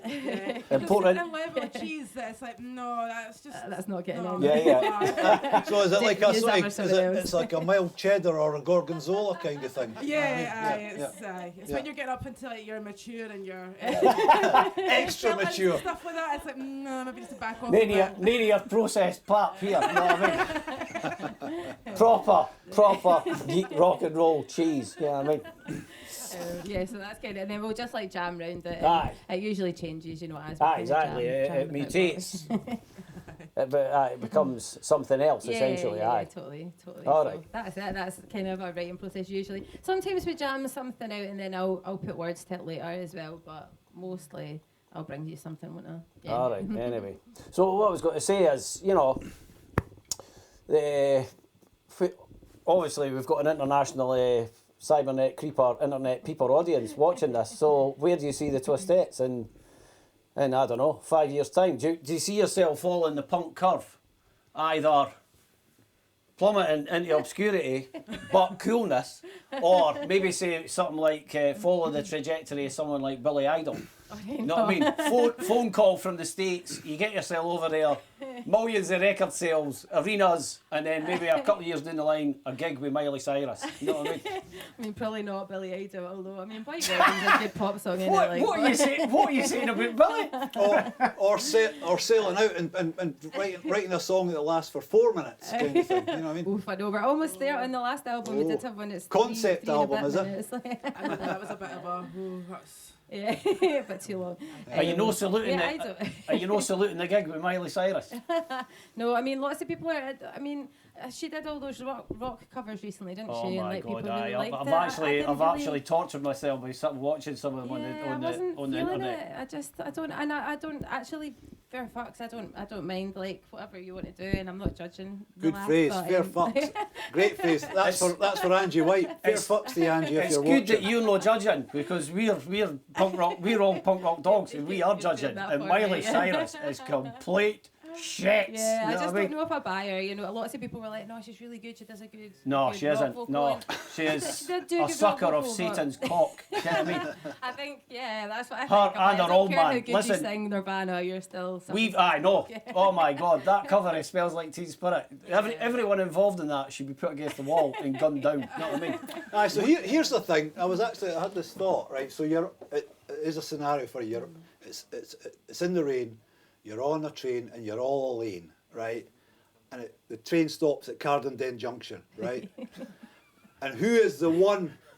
Important. A level of cheese that's like, no, that's just... that's not getting in. Yeah. So is it like it's like a mild cheddar or a gorgonzola kind of thing? It's when you're getting up until like, you're mature and you're... Extra mature. Stuff like that, it's like, no, maybe just to back off Nearly your processed pap here, you know what I mean? Proper rock and roll cheese, you know what I mean? Yeah, so that's kind of, and then we'll just like jam round it. Aye. It usually changes, as we Exactly. jam It mutates. It becomes something else, essentially. Yeah, totally. All so right. that's it. That's kind of our writing process usually. Sometimes we jam something out and then I'll put words to it later as well, but mostly I'll bring you something, won't I? Yeah. All right. Anyway, so what I was going to say is, obviously we've got an international cybernet creeper internet peeper audience watching this. So where do you see the Twistettes in I don't know, 5 years' time? Do you see yourself following the punk curve, either plummeting into obscurity but coolness, or maybe say something like follow the trajectory of someone like Billy Idol? You know what I mean? Phone call from the States, you get yourself over there, millions of record sales, arenas, and then maybe a couple of years down the line, a gig with Miley Cyrus. You know what I mean? I mean, probably not Billy Idol, although, I mean, White Wedding's a good pop song anyway. What are you saying about Billy? Or sailing out and writing a song that lasts for 4 minutes, kind of thing. You know what I mean? Oof, I know, we're almost there on the last album. We did have one that's concept three and a album, bit is it? minutes. I know that was a bit of a... that's... Yeah, a bit too long. Are you no saluting yeah, the gig with Miley Cyrus? No, I mean, lots of people are. I mean, she did all those rock covers recently, didn't she? Oh my and, God! people really liked I've actually tortured myself by watching some of them on the internet. I don't actually. Fair fucks. I don't mind like whatever you want to do, and I'm not judging. Good phrase, fair fucks. Great phrase. That's for Angie White. Fair fucks to Angie if you're watching. It's good that you're not judging, because we're punk rock. We're all punk rock dogs, and we are judging. And Miley Cyrus is complete shit. Yeah, you know I just what don't know if I buy her. You know, lots of people were like, "No, she's really good. She does a good." No, good she rock isn't. vocal." No, she is She did do a good sucker rock of vocal, Satan's cock. You know what I mean? I think, yeah, that's what I think. Her I'm like, and her I don't old care how man. good you Listen, sing Nirvana, you're still. I know. Oh my God, that cover it smells like Teen Spirit. Everyone involved in that should be put against the wall and gunned down. You know what I mean? Aye, so here's the thing. I had this thought, right? So it is a scenario for you. It's in the rain. You're on a train and you're all alone, right? And the train stops at Cardenden Junction, right? And who is the one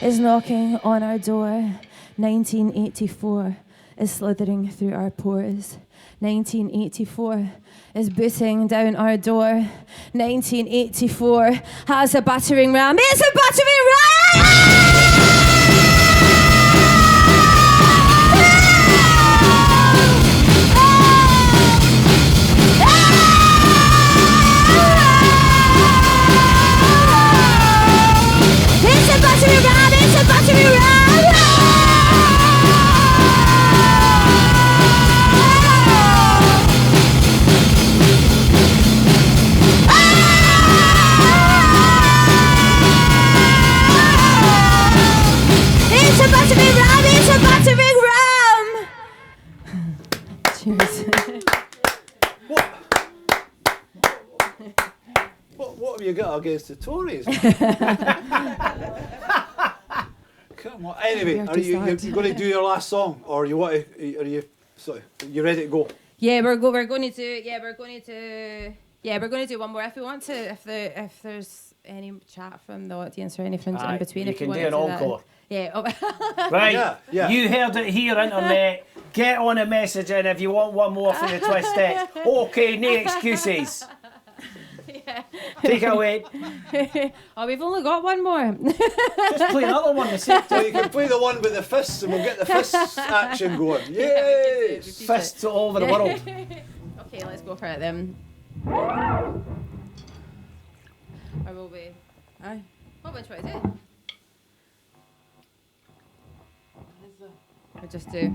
is knocking on our door. 1984 is slithering through our pores. 1984 is booting down our door. 1984 has a battering ram. It's a battering ram! It's a battering ram! It's a battering ram! It's a battering ram! It's a battering ram! Cheers. What have you got against the Tories? Come on. Anyway, are you going to do your last song, or you want to? Are you? Sorry, you ready to go? Yeah, we're going to do one more if we want to. If there's any chat from the audience or anything in between, you if can you do want an to encore. Yeah. Right, Yeah. you heard it here, internet. Get on a message in if you want one more from the Twistettes. Okay, no excuses. Yeah. Take it away. Oh, we've only got one more. Just play another one. So you can play the one with the fists, and we'll get the fists action going. Yay! Fists all over the world. Okay, let's go for it then. Or will we? Aye. What which way is it? We'll just do.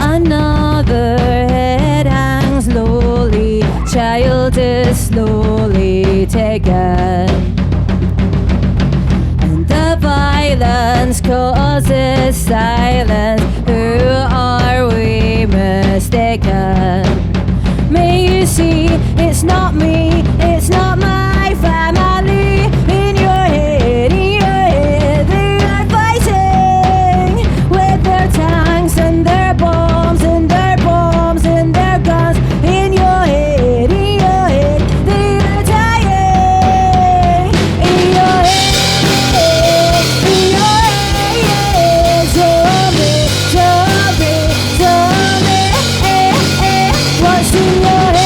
Another head hangs lowly, child is slowly taken, and the violence causes silence. Who are we mistaken? May you see, it's not me, it's not my family. In your head, they are fighting with their tanks and their bombs and their bombs and their guns. In your head, they are dying. In your head, zombie, zombie, zombie. What's in your head?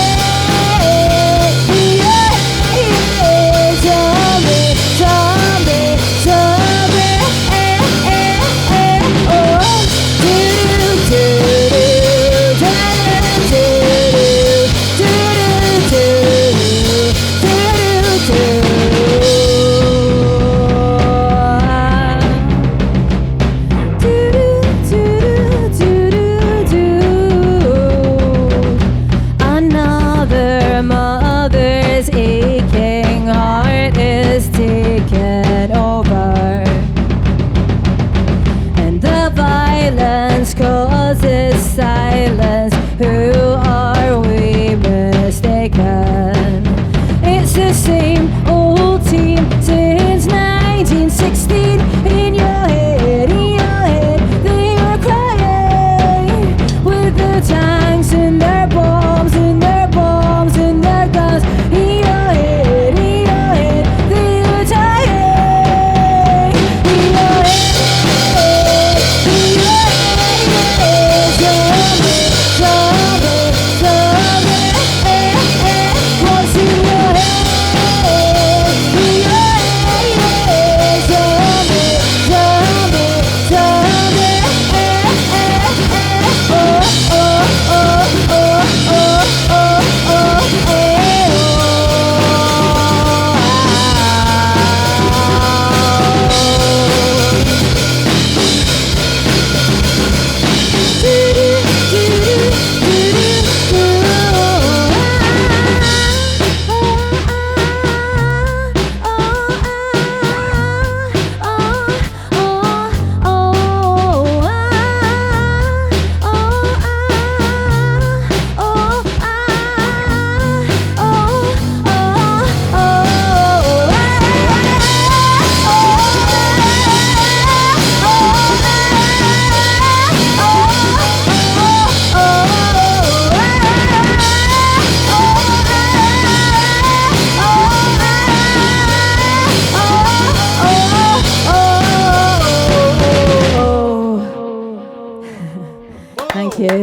you.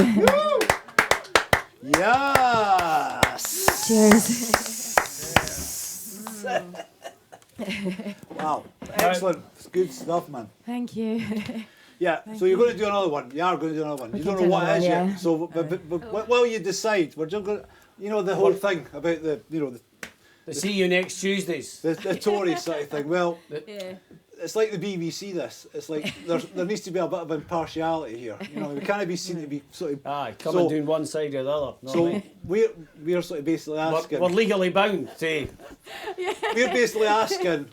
Yes. Cheers. Wow. Excellent. It's good stuff, man. Thank you. Yeah, so you're going to do another one. You are going to do another one. We You can don't know do what another it is one, yet. yeah. So, but while you decide, we're just going to, you know, the whole thing about the, you know, See you next Tuesdays. the Tory sort of thing. Well, Yeah. it's like the BBC. This, it's like there needs to be a bit of impartiality here. You know, we can't be seen to be sort of. Aye, coming down one side or the other. Know what I So mean? we're sort of basically asking. We're legally bound to. We're basically asking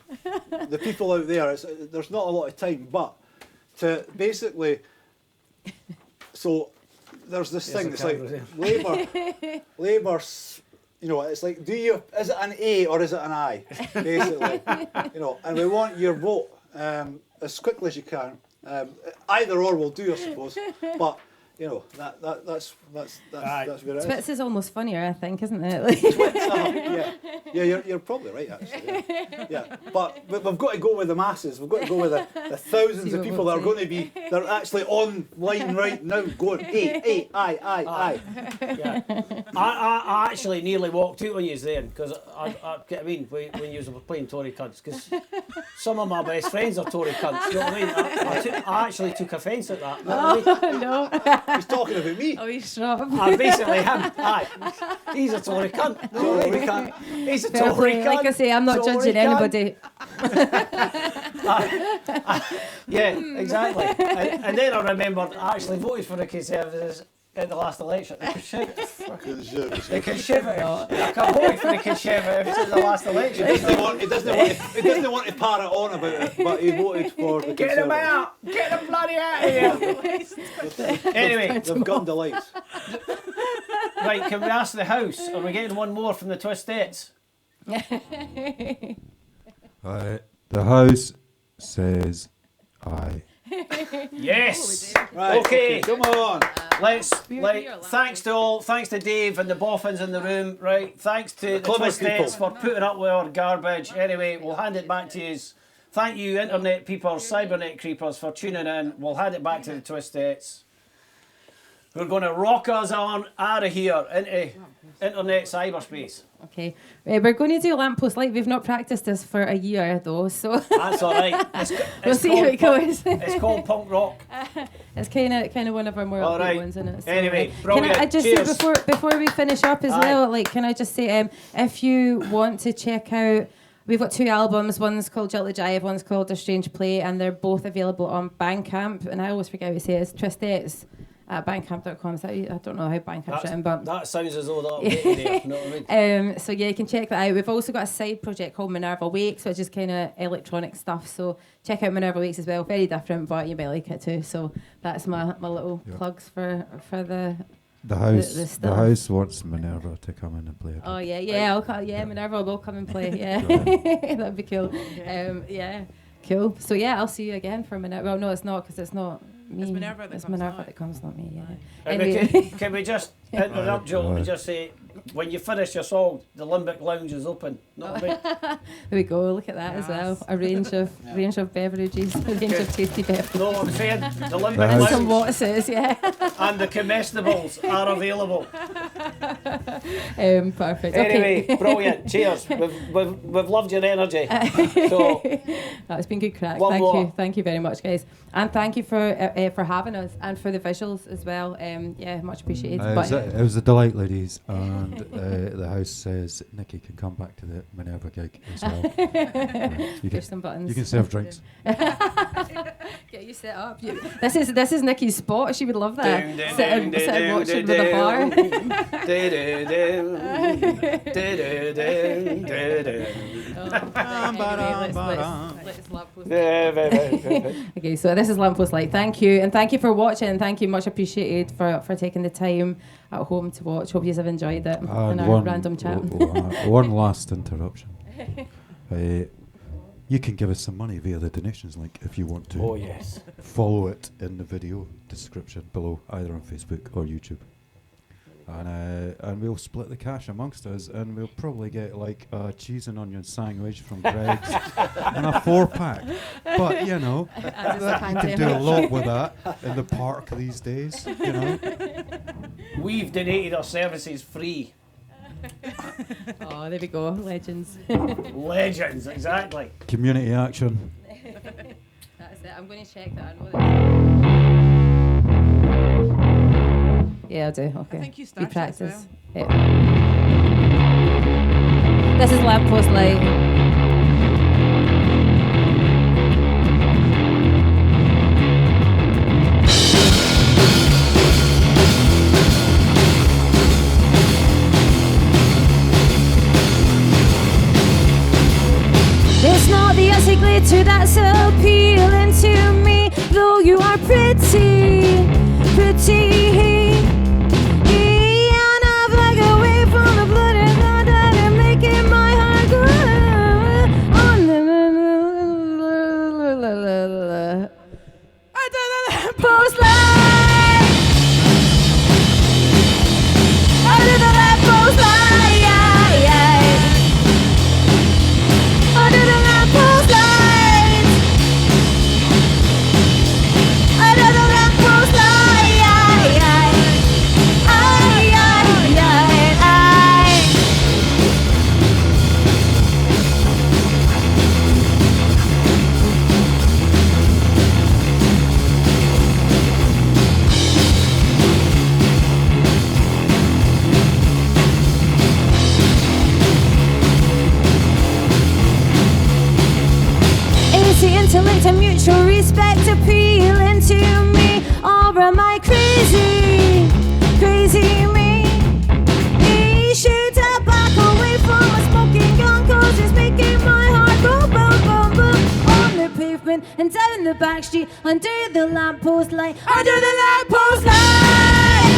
the people out there. There's not a lot of time, but to basically. So there's this thing. It's like Labour's. You know, it's like, is it an A or is it an I? Basically, you know, and we want your vote as quickly as you can. Either or will do, I suppose. But you know, that's where it is. Twits is almost funnier, I think, isn't it? Yeah, you're probably right, actually. Yeah, but we've got to go with the masses. We've got to go with the thousands See of what people we'll that are going to be, they're actually online right now going, I. Yeah. I actually nearly walked out on you then, because I mean, when you were playing Tory cunts, because some of my best friends are Tory cunts, you know what I mean? I actually took offence at that. You know what I mean? No. He's talking about me. Oh, he's shut up. I'm basically him. Aye. He's a Tory cunt. Tory cunt. He's a Fair Tory play. cunt. Like I say, I'm not Tory judging cunt. anybody. Yeah, exactly. And then I remembered I actually voted for the Conservatives in the last election. The Conservatives. I can vote for the Conservatives in the last election. He doesn't want to par it on about it, but he voted for the Get them Conservatives. out! Get them bloody out of here! Anyway, They've gone to lights. right, can we ask the house? Are we getting one more from the Twistettes? The house says aye. Yes! Right, Okay. come on. Thanks to all, thanks to Dave and the boffins in the room, right? Thanks to the clever Twistettes people. for putting up with our garbage. Anyway, we'll hand it back to you. Thank you, internet peepers, cybernet creepers, for tuning in. We'll hand it back to the Twistettes. We're going to rock us on out of here into internet cyberspace. Okay. We're going to do Lamppost Light. We've not practiced this for a year, though, so That's all right. we'll see how it goes. It's called punk rock. It's kind of one of our more All upbeat right. ones, isn't it? So, Anyway, can brilliant. I just Cheers. say before we finish up as Aye. well, like, can I just say, if you want to check out, we've got 2 albums. One's called Jilt the Jive, one's called A Strange Play, and they're both available on Bandcamp. And I always forget what to say. It's Twistettes at bandcamp.com. So I don't know how Bandcamp's written, but That sounds as though that'll get you there. You know what I mean? so yeah, you can check that out. We've also got a side project called Minerva Wakes, which is kind of electronic stuff. So check out Minerva Wakes as well. Very different, but you might like it too. So that's my little plugs for The house, the the stuff. house wants Minerva to come in and play it. Oh yeah, Minerva will come and play. Yeah, that'd be cool. Yeah, cool. So yeah, I'll see you again for Minerva. Well, no, it's not, because it's not me. It's Minerva that It's comes, Minerva not- that comes, not me. Yeah. And Anyway. can we just interrupt Joel and just say, when you finish your song, the Limbic Lounge is open. Know what I mean? There we go. Look at that as well. A range of beverages, a range of tasty beverages. Know what I'm saying? The Limbic That And house- some Lounge Wattises, yeah. and the comestibles are available. Perfect. Anyway, Okay. brilliant. Cheers. We've loved your energy. So, That's been good crack. One more. Thank you very much, guys, and thank you for having us and for the visuals as well. Yeah, much appreciated. It was a delight, ladies, and the house says Nicky can come back to the Minerva gig as well. You Push some buttons. you can serve drinks. Get you set up. This is Nikki's spot. She would love that. Down, down, Sitting down, down, watching down, with a bar. Let's love post. Okay, so this is Lamppost Light. Thank you, and thank you for watching. Thank you, much appreciated for taking the time at home to watch. Hope you have enjoyed it in And our random chat. one last interruption. You can give us some money via the donations link if you want to. Oh, yes. Follow it in the video description below, either on Facebook or YouTube. And we'll split the cash amongst us, and we'll probably get like a cheese and onion sandwich from Greg's and a 4-pack. But you know, you can do a lot with that in the park these days. You know. We've donated our services free. Oh, there we go. Legends. Legends, exactly. Community action. That's it. I'm going to check that. I know this. Yeah, I'll do. Okay. I think you You started as practice. well. Yeah. This is Lamppost Light. It's not the icy glitter that's appealing to me, though you are pretty, pretty. And I've like away from the blood and the dead and making my heart go on the post light. Under the lamp post light, under the lamp post light. Under the lamp post light, easy intellect and mutual respect appealing to me, or am I crazy, crazy me? He should have back away from a smoking gun, cause it's making my heart go boom, boom, boom. On the pavement and down the back street, under the lamppost light, under the lamppost light,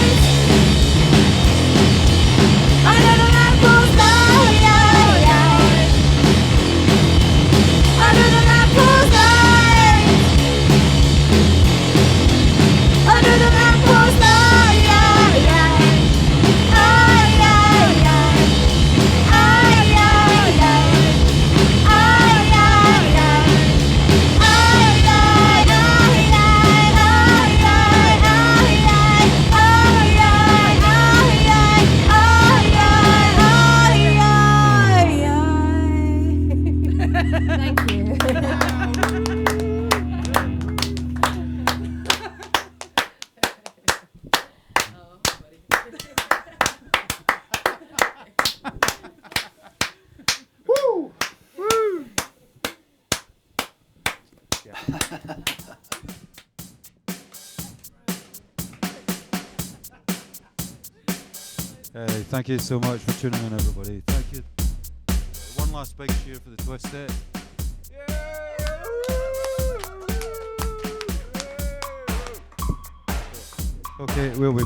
under the lamppost light. Under the lamppost light, under the lamppost light, Thank you. Thank you so much for tuning in, everybody. Thank you. One last big cheer for the Twistettes. Okay, we'll be